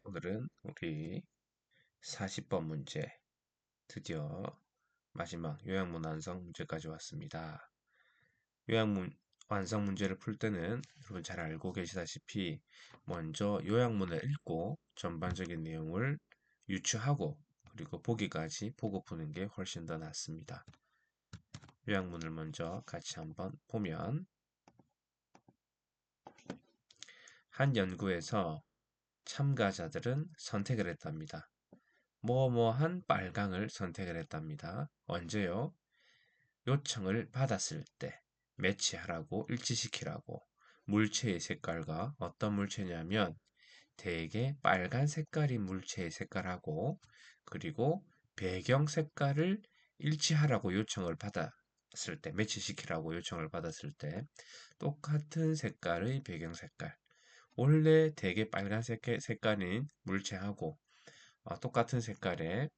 오늘은 우리 40번 문제, 드디어 마지막 요약문 완성 문제까지 왔습니다. 요약문 완성 문제를 풀 때는 여러분 잘 알고 계시다시피 먼저 요약문을 읽고 전반적인 내용을 유추하고 그리고 보기까지 보고 푸는 게 훨씬 더 낫습니다. 요약문을 먼저 같이 한번 보면 한 연구에서 참가자들은 선택을 했답니다. 뭐뭐한 빨강을 선택을 했답니다. 언제요? 요청을 받았을 때 매치하라고 일치시키라고 물체의 색깔과 어떤 물체냐면 대개 빨간 색깔인 물체의 색깔하고 그리고 배경 색깔을 일치하라고 요청을 받았을 때 매치시키라고 요청을 받았을 때 똑같은 색깔의 배경 색깔 원래 대개 빨간색 색깔인 물체하고 똑같은 색깔의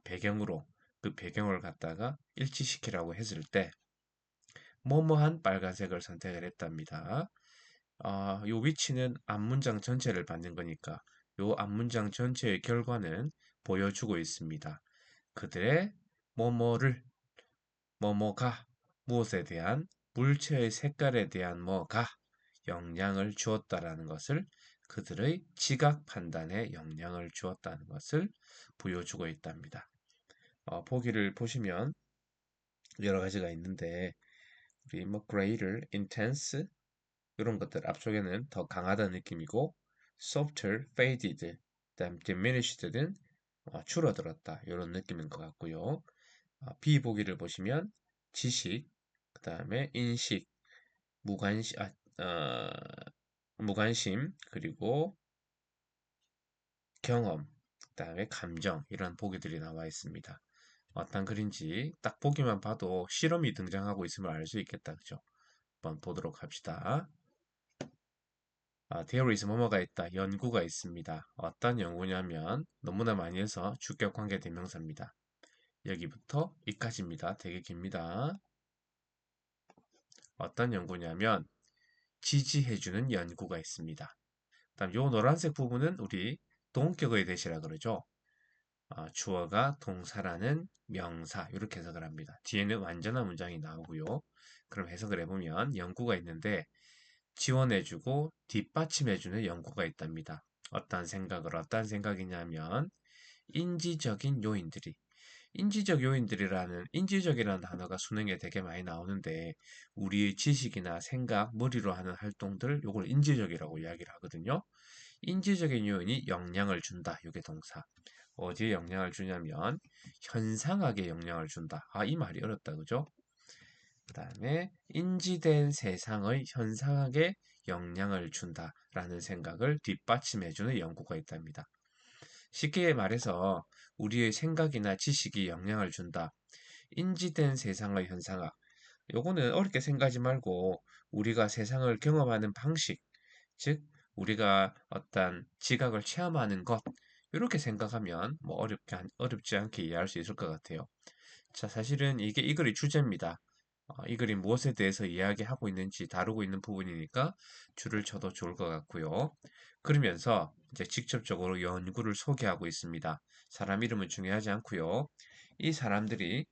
배경으로 그 배경을 갖다가 일치시키라고 했을 때 뭐뭐한 빨간색을 선택을 했답니다. 요 위치는 앞문장 전체를 받는 거니까 요 앞문장 전체의 결과는 보여주고 있습니다. 그들의 뭐뭐를 뭐뭐가 무엇에 대한 물체의 색깔에 대한 뭐가 영향을 주었다라는 것을 그들의 지각 판단에 영향을 주었다는 것을 보여주고 있답니다. 보기를 보시면 여러 가지가 있는데 우리 뭐 greater, intense 이런 것들 앞쪽에는 더 강하다는 느낌이고 softer, faded, 그다음 diminished는 줄어들었다 이런 느낌인 것 같고요. B 보기를 보시면 지식, 그다음에 인식, 무관심, 무관심 그리고 경험, 그다음에 감정 이런 보기들이 나와 있습니다. 어떤 글인지 딱 보기만 봐도 실험이 등장하고 있음을 알 수 있겠다. 그죠? 한번 보도록 합시다. there is 뭐뭐가 있다. 연구가 있습니다. 어떤 연구냐면 너무나 많이 해서 주격 관계 대명사입니다. 여기부터 이까지입니다. 되게 깁니다. 어떤 연구냐면 지지해주는 연구가 있습니다. 다음 요 노란색 부분은 우리 동격의 대시라 그러죠. 주어가 동사라는 명사 이렇게 해석을 합니다. 뒤에는 완전한 문장이 나오고요. 그럼 해석을 해보면 연구가 있는데 지원해주고 뒷받침해주는 연구가 있답니다. 어떤 생각이냐면 인지적인 요인들이 인지적이라는 단어가 수능에 되게 많이 나오는데 우리의 지식이나 생각, 머리로 하는 활동들 요걸 인지적이라고 이야기를 하거든요. 인지적인 요인이 영향을 준다. 이게 동사. 어디에 영향을 주냐면 현상학에 영향을 준다. 이 말이 어렵다. 그죠? 그 다음에 인지된 세상의 현상학에 영향을 준다라는 생각을 뒷받침해주는 연구가 있답니다. 쉽게 말해서 우리의 생각이나 지식이 영향을 준다. 인지된 세상의 현상학. 요거는 어렵게 생각하지 말고 우리가 세상을 경험하는 방식, 즉 우리가 어떤 지각을 체험하는 것 이렇게 생각하면 뭐 어렵지 않게 이해할 수 있을 것 같아요. 자, 사실은 이게 이 글의 주제입니다. 이 글이 무엇에 대해서 이야기하고 있는지 다루고 있는 부분이니까 줄을 쳐도 좋을 것 같고요. 그러면서 이제 직접적으로 연구를 소개하고 있습니다. 사람 이름은 중요하지 않고요. 이 사람들이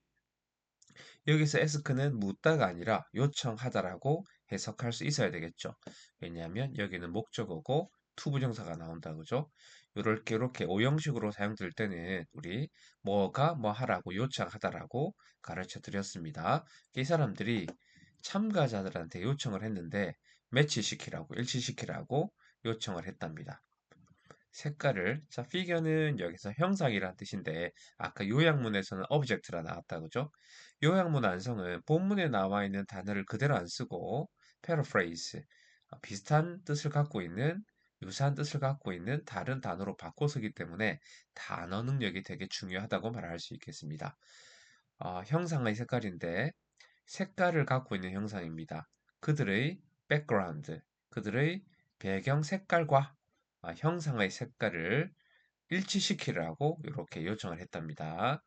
여기서 ask는 묻다가 아니라 요청하다라고 해석할 수 있어야 되겠죠. 왜냐하면 여기는 목적어고 투부정사가 나온다 그죠? 이렇게 오형식으로 사용될 때는 우리 뭐가 뭐 하라고 요청하다라고 가르쳐 드렸습니다. 이 사람들이 참가자들한테 요청을 했는데 매치시키라고 일치시키라고 요청을 했답니다. 색깔을 자 figure는 여기서 형상이란 뜻인데 아까 요약문에서는 object라 나왔다 그죠? 요약문 완성은 본문에 나와 있는 단어를 그대로 안 쓰고 paraphrase 비슷한 뜻을 갖고 있는 유사한 뜻을 갖고 있는 다른 단어로 바꿔 쓰기 때문에 단어 능력이 되게 중요하다고 말할 수 있겠습니다. 형상의 색깔인데 색깔을 갖고 있는 형상입니다. 그들의 background, 그들의 배경 색깔과 형상의 색깔을 일치시키라고 이렇게 요청을 했답니다.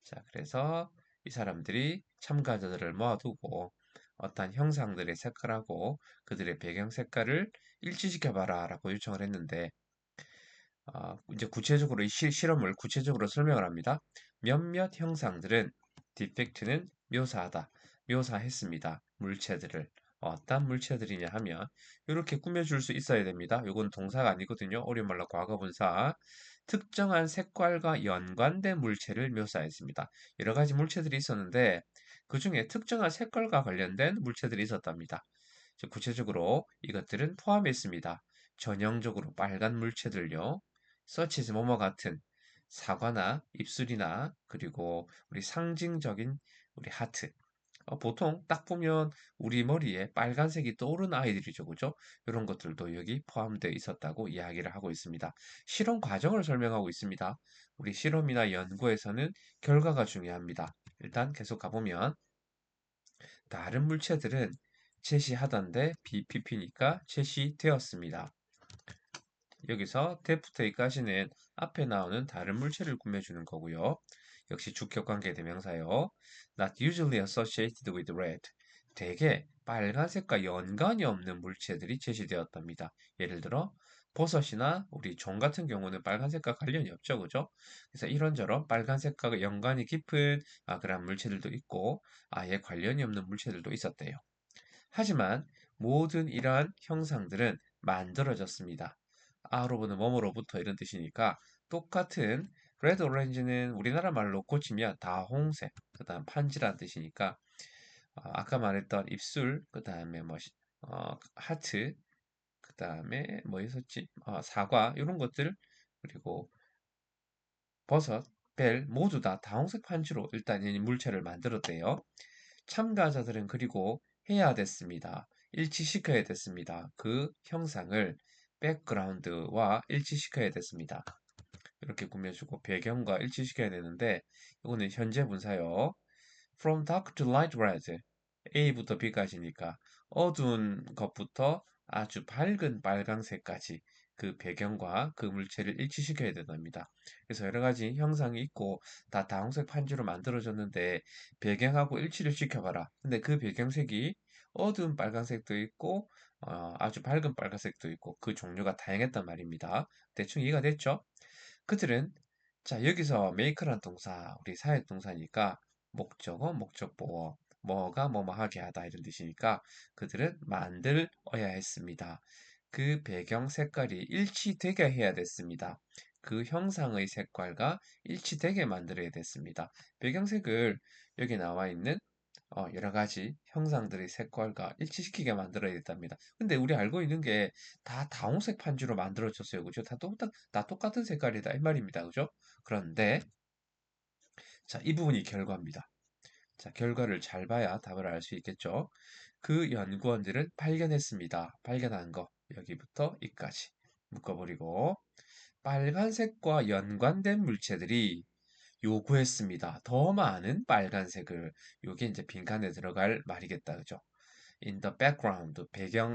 자, 그래서 이 사람들이 참가자들을 모아두고 어떤 형상들의 색깔하고 그들의 배경 색깔을 일치시켜봐라 라고 요청을 했는데 이제 구체적으로 이 실험을 구체적으로 설명을 합니다. 몇몇 형상들은 defect는 묘사하다, 묘사했습니다. 물체들을 어떤 물체들이냐 하면 이렇게 꾸며줄 수 있어야 됩니다. 이건 동사가 아니거든요. 어려운 말로 과거분사. 특정한 색깔과 연관된 물체를 묘사했습니다. 여러 가지 물체들이 있었는데 그 중에 특정한 색깔과 관련된 물체들이 있었답니다. 구체적으로 이것들은 포함했습니다. 전형적으로 빨간 물체들요. 서치즈 뭐뭐 같은 사과나 입술이나 그리고 우리 상징적인 우리 하트. 보통 딱 보면 우리 머리에 빨간색이 떠오르는 아이들이죠. 그죠? 이런 것들도 여기 포함되어 있었다고 이야기를 하고 있습니다. 실험 과정을 설명하고 있습니다. 우리 실험이나 연구에서는 결과가 중요합니다. 일단 계속 가보면 다른 물체들은 제시하던데 BPP니까 제시되었습니다. 여기서 데프트에까지는 앞에 나오는 다른 물체를 꾸며주는 거고요. 역시 주격관계 대명사요. Not usually associated with red. 대개 빨간색과 연관이 없는 물체들이 제시되었답니다. 예를 들어 버섯이나 우리 종 같은 경우는 빨간색과 관련이 없죠, 그죠? 그래서 이런저런 빨간색과 연관이 깊은 그런 물체들도 있고 아예 관련이 없는 물체들도 있었대요. 하지만 모든 이러한 형상들은 만들어졌습니다. 아로브는 뭐뭐로부터 이런 뜻이니까 똑같은 레드 오렌지는 우리나라 말로 고치면 다홍색, 그 다음 판지란 뜻이니까 아까 말했던 입술, 그 다음에 하트, 그 다음에 뭐 있었지? 사과 이런 것들 그리고 버섯, 벨 모두 다 다홍색 판지로 일단 이 물체를 만들었대요. 참가자들은 그리고 해야 됐습니다. 일치시켜야 됐습니다. 그 형상을 백그라운드와 일치시켜야 됐습니다. 이렇게 꾸며주고 배경과 일치시켜야 되는데 이거는 현재 분사요. From dark to light red. A부터 B까지니까 어두운 것부터 아주 밝은 빨강색까지 그 배경과 그 물체를 일치시켜야 된답니다. 그래서 여러 가지 형상이 있고 다 다홍색 판지로 만들어졌는데 배경하고 일치를 시켜봐라. 근데 그 배경색이 어두운 빨간색도 있고 아주 밝은 빨간색도 있고 그 종류가 다양했단 말입니다. 대충 이해가 됐죠? 그들은 자 여기서 make란 동사 우리 사역 동사니까 목적어 목적보어 뭐가 뭐뭐 하게 하다 이런 뜻이니까 그들은 만들어야 했습니다. 그 배경 색깔이 일치되게 해야 됐습니다. 그 형상의 색깔과 일치되게 만들어야 됐습니다. 배경색을 여기 나와 있는 여러 가지 형상들의 색깔과 일치시키게 만들어야 됐답니다. 근데 우리 알고 있는 게 다 다홍색 판지로 만들어졌어요. 그죠? 다 똑같은 색깔이다. 이 말입니다. 그죠? 그런데, 자, 이 부분이 결과입니다. 자, 결과를 잘 봐야 답을 알 수 있겠죠? 그 연구원들은 발견했습니다. 발견한 거. 여기부터 이까지 묶어버리고, 빨간색과 연관된 물체들이 요구했습니다. 더 많은 빨간색을. 요게 이제 빈칸에 들어갈 말이겠다. 그죠? In the background,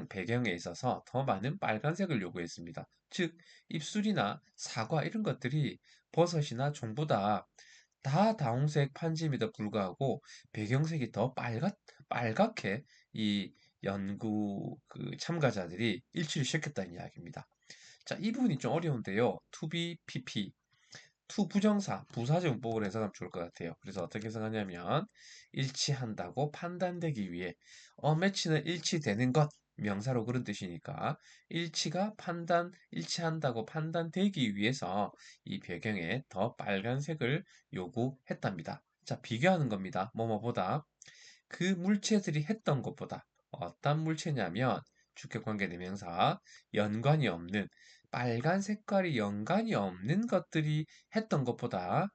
배경에 있어서 더 많은 빨간색을 요구했습니다. 즉, 입술이나 사과 이런 것들이 버섯이나 종보다 다 다홍색 판지임에도 불구하고 배경색이 더 빨갛게 이 연구 그 참가자들이 일치를 시켰다는 이야기입니다. 자, 이 부분이 좀 어려운데요. to be pp to 부정사, 부사적 문법으로 해석하면 좋을 것 같아요. 그래서 어떻게 해석하냐면 일치한다고 판단되기 위해 match는 일치되는 것 명사로 그런 뜻이니까 일치한다고 판단되기 위해서 이 배경에 더 빨간색을 요구했답니다. 자, 비교하는 겁니다. 뭐뭐보다 그 물체들이 했던 것보다 어떤 물체냐면 주격관계대명사 연관이 없는 빨간 색깔이 연관이 없는 것들이 했던 것보다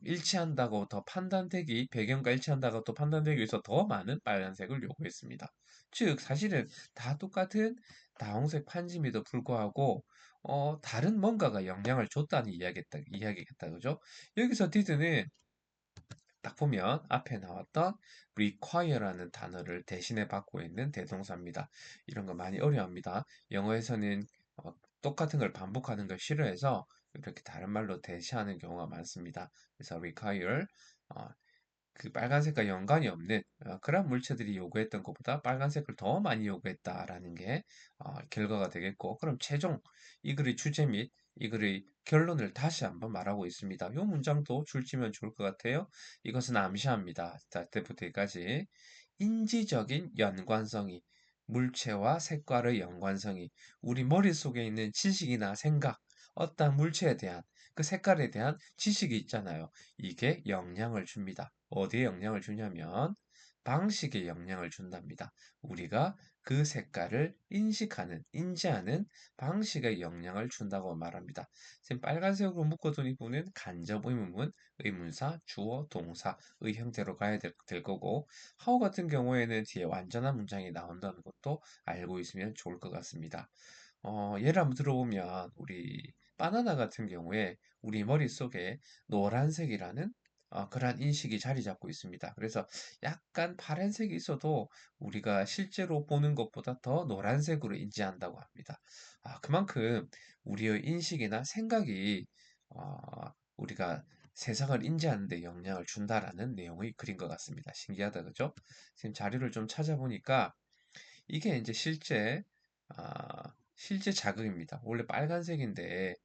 일치한다고 더 판단되기 배경과 일치한다고 또 판단되기 위해서 더 많은 빨간색을 요구했습니다. 즉 사실은 다 똑같은 다홍색 판짐에도 불구하고 다른 뭔가가 영향을 줬다는 이야기겠다, 그죠? 여기서 did는 딱 보면 앞에 나왔던 require라는 단어를 대신에 받고 있는 대동사입니다. 이런 거 많이 어려워합니다. 영어에서는 똑같은 걸 반복하는 걸 싫어해서 이렇게 다른 말로 대시하는 경우가 많습니다. 그래서 require 그 빨간색과 연관이 없는 그런 물체들이 요구했던 것보다 빨간색을 더 많이 요구했다라는 게 결과가 되겠고, 그럼 최종 이 글의 주제 및 이 글의 결론을 다시 한번 말하고 있습니다. 이 문장도 줄지면 좋을 것 같아요. 이것은 암시합니다. 자, 때부터 여기까지. 인지적인 연관성이, 물체와 색깔의 연관성이 우리 머릿속에 있는 지식이나 생각, 어떤 물체에 대한 그 색깔에 대한 지식이 있잖아요. 이게 영향을 줍니다. 어디에 영향을 주냐면 방식에 영향을 준답니다. 우리가 그 색깔을 인식하는, 인지하는 방식에 영향을 준다고 말합니다. 지금 빨간색으로 묶어둔 이 부분은 간접 의문문, 의문사, 주어, 동사의 형태로 가야 될 거고, how 같은 경우에는 뒤에 완전한 문장이 나온다는 것도 알고 있으면 좋을 것 같습니다. 예를 한번 들어보면 우리 바나나 같은 경우에 우리 머릿속에 노란색이라는 그러한 인식이 자리 잡고 있습니다. 그래서 약간 파란색이 있어도 우리가 실제로 보는 것보다 더 노란색으로 인지한다고 합니다. 그만큼 우리의 인식이나 생각이 어, 우리가 세상을 인지하는 데 영향을 준다라는 내용의 글인 것 같습니다. 신기하다, 그죠? 지금 자료를 좀 찾아보니까 이게 이제 실제 자극입니다. 원래 빨간색인데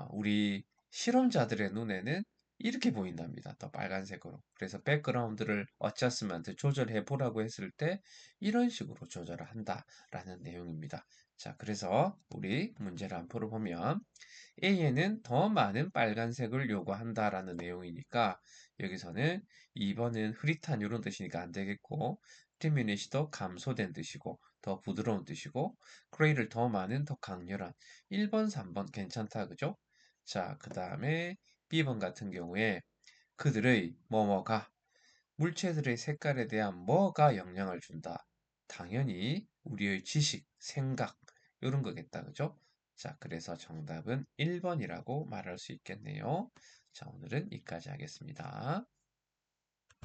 우리 실험자들의 눈에는 이렇게 보인답니다. 더 빨간색으로. 그래서 백그라운드를 어저스먼트 조절해 보라고 했을 때 이런 식으로 조절을 한다라는 내용입니다. 자, 그래서 우리 문제를 한번 풀어보면 A에는 더 많은 빨간색을 요구한다라는 내용이니까 여기서는 2번은 흐릿한 이런 뜻이니까 안 되겠고, 디미니시도 감소된 뜻이고 더 부드러운 뜻이고, 그레이를 더 많은 더 강렬한 1번, 3번 괜찮다, 그죠? 자, 그 다음에 B번 같은 경우에 그들의 뭐뭐가 물체들의 색깔에 대한 뭐가 영향을 준다. 당연히 우리의 지식, 생각 이런 거겠다. 그죠? 자, 그래서 정답은 1번이라고 말할 수 있겠네요. 자, 오늘은 여기까지 하겠습니다.